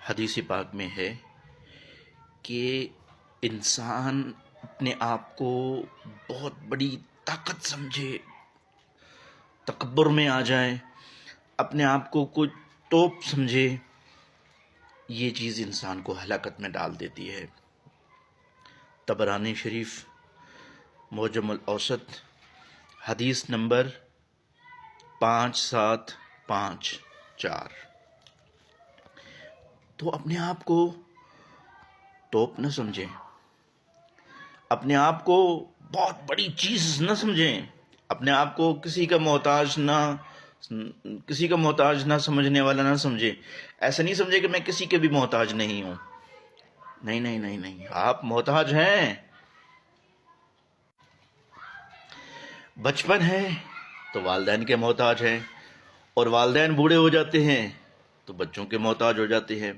حدیث پاک میں ہے کہ انسان اپنے آپ کو بہت بڑی طاقت سمجھے، تکبر میں آ جائے، اپنے آپ کو کوئی توپ سمجھے، یہ چیز انسان کو ہلاکت میں ڈال دیتی ہے۔ طبرانی شریف معجم الاوسط حدیث نمبر 5754۔ تو اپنے آپ کو توپ نہ سمجھیں، اپنے آپ کو بہت بڑی چیز نہ سمجھیں، اپنے آپ کو کسی کا محتاج نہ سمجھنے والا نہ سمجھیں۔ ایسا نہیں سمجھے کہ میں کسی کے بھی محتاج نہیں ہوں۔ نہیں نہیں نہیں نہیں، آپ محتاج ہیں۔ بچپن ہے تو والدین کے محتاج ہیں، اور والدین بوڑھے ہو جاتے ہیں تو بچوں کے محتاج ہو جاتے ہیں،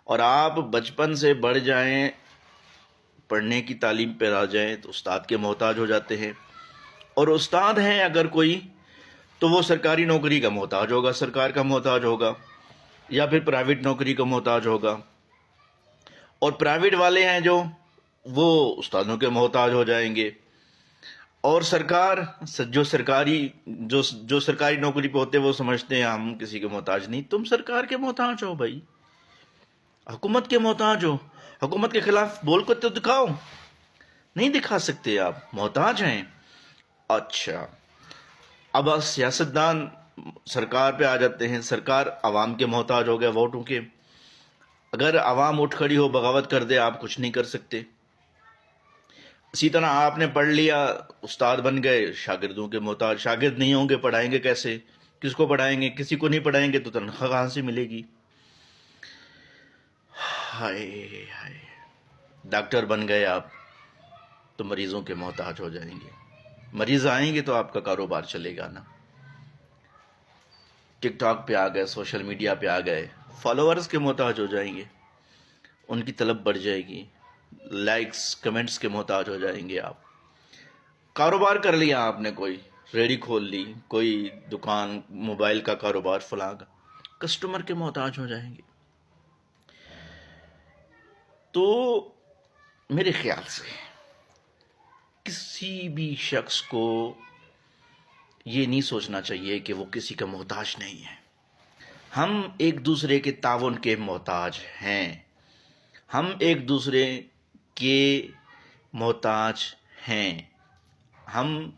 اور آپ بچپن سے بڑھ جائیں، پڑھنے کی تعلیم پہ آ جائیں تو استاد کے محتاج ہو جاتے ہیں، اور استاد ہیں اگر کوئی تو وہ سرکاری نوکری کا محتاج ہوگا، سرکار کا محتاج ہوگا، یا پھر پرائیویٹ نوکری کا محتاج ہوگا، اور پرائیویٹ والے ہیں جو وہ استادوں کے محتاج ہو جائیں گے، اور سرکار جو سرکاری نوکری پہ ہوتے ہیں وہ سمجھتے ہیں ہم کسی کے محتاج نہیں۔ تم سرکار کے محتاج ہو بھائی، حکومت کے محتاج ہو، حکومت کے خلاف بول کر تو دکھاؤ، نہیں دکھا سکتے، آپ محتاج ہیں۔ اچھا، اب سیاستدان سرکار پہ آ جاتے ہیں، سرکار عوام کے محتاج ہو گئے، ووٹوں کے۔ اگر عوام اٹھ کھڑی ہو بغاوت کر دے، آپ کچھ نہیں کر سکتے۔ اسی طرح آپ نے پڑھ لیا، استاد بن گئے، شاگردوں کے محتاج، شاگرد نہیں ہوں گے پڑھائیں گے کیسے؟ کس کو پڑھائیں گے؟ کسی کو نہیں پڑھائیں گے تو تنخواہ کہاں سے ملے گی؟ ہائے ہائے، ڈاکٹر بن گئے آپ تو مریضوں کے محتاج ہو جائیں گے، مریض آئیں گے تو آپ کا کاروبار چلے گا نا۔ ٹک ٹاک پہ آ گئے، سوشل میڈیا پہ آ گئے، فالوورز کے محتاج ہو جائیں گے، ان کی طلب بڑھ جائے گی، لائکس کمنٹس کے محتاج ہو جائیں گے آپ۔ کاروبار کر لیا آپ نے، کوئی ریڑھی کھول لی، کوئی دکان، موبائل کا کاروبار فلاں کا، کسٹمر کے محتاج ہو جائیں گے۔ تو میرے خیال سے کسی بھی شخص کو یہ نہیں سوچنا چاہیے کہ وہ کسی کا محتاج نہیں ہے۔ ہم ایک دوسرے کے تعاون کے محتاج ہیں، ہم ایک دوسرے کے محتاج ہیں۔ ہم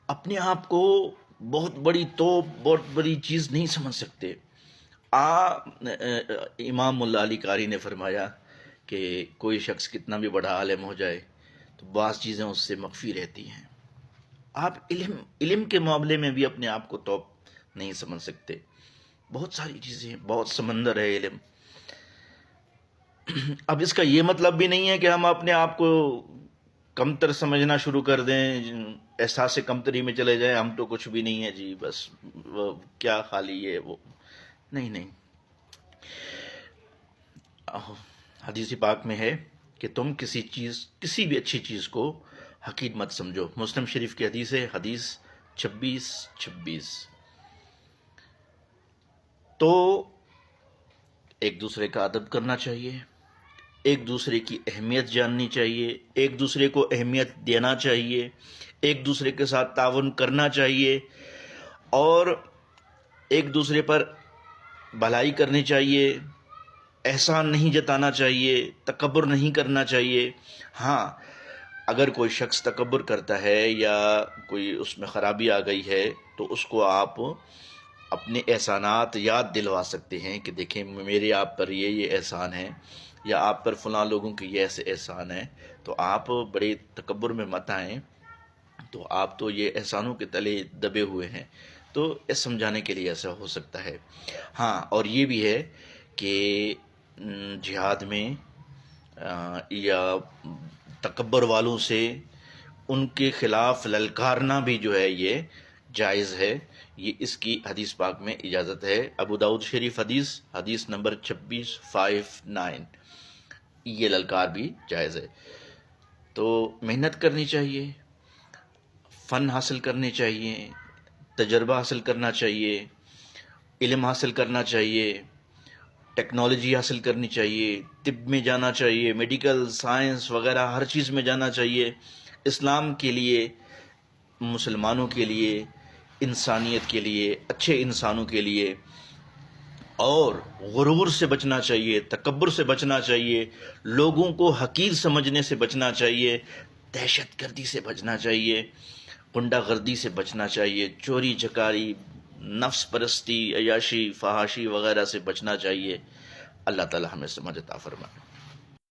اپنے آپ کو بہت بڑی توپ، بہت بڑی چیز نہیں سمجھ سکتے۔ امام ملا علی قاری نے فرمایا کہ کوئی شخص کتنا بھی بڑا عالم ہو جائے تو بعض چیزیں اس سے مخفی رہتی ہیں۔ آپ علم کے معاملے میں بھی اپنے آپ کو توپ نہیں سمجھ سکتے۔ بہت ساری چیزیں، بہت سمندر ہے علم۔ اب اس کا یہ مطلب بھی نہیں ہے کہ ہم اپنے آپ کو کمتر سمجھنا شروع کر دیں، احساس کمتری میں چلے جائیں، ہم تو کچھ بھی نہیں ہے جی، بس وہ کیا خالی ہے وہ۔ نہیں نہیں، حدیث پاک میں ہے کہ تم کسی بھی اچھی چیز کو حقیر مت سمجھو۔ مسلم شریف کی حدیث ہے، حدیث 2626۔ تو ایک دوسرے کا ادب کرنا چاہیے، ایک دوسرے کی اہمیت جاننی چاہیے، ایک دوسرے کو اہمیت دینا چاہیے، ایک دوسرے کے ساتھ تعاون کرنا چاہیے، اور ایک دوسرے پر بھلائی کرنی چاہیے، احسان نہیں جتانا چاہیے، تکبر نہیں کرنا چاہیے۔ ہاں، اگر کوئی شخص تکبر کرتا ہے یا کوئی اس میں خرابی آ گئی ہے تو اس کو آپ اپنے احسانات یاد دلوا سکتے ہیں کہ دیکھیں میرے آپ پر یہ احسان ہے، یا آپ پر فلاں لوگوں کے یہ ایسے احسان ہیں، تو آپ بڑے تکبر میں مت آئیں، تو آپ تو یہ احسانوں کے تلے دبے ہوئے ہیں۔ تو اس سمجھانے کے لیے ایسا ہو سکتا ہے۔ ہاں، اور یہ بھی ہے کہ جہاد میں یا تکبر والوں سے ان کے خلاف للکارنا بھی جو ہے یہ جائز ہے، یہ اس کی حدیث پاک میں اجازت ہے۔ ابو داؤد شریف حدیث نمبر 2659، یہ للکار بھی جائز ہے۔ تو محنت کرنی چاہیے، فن حاصل کرنے چاہیے، تجربہ حاصل کرنا چاہیے، علم حاصل کرنا چاہیے، ٹیکنالوجی حاصل کرنی چاہیے، طب میں جانا چاہیے، میڈیکل سائنس وغیرہ ہر چیز میں جانا چاہیے، اسلام کے لیے، مسلمانوں کے لیے، انسانیت کے لیے، اچھے انسانوں کے لیے۔ اور غرور سے بچنا چاہیے، تکبر سے بچنا چاہیے، لوگوں کو حقیر سمجھنے سے بچنا چاہیے، دہشت گردی سے بچنا چاہیے، غنڈہ گردی سے بچنا چاہیے، چوری چکاری، نفس پرستی، عیاشی، فحاشی وغیرہ سے بچنا چاہیے۔ اللہ تعالی ہمیں سمجھ عطا فرمائے۔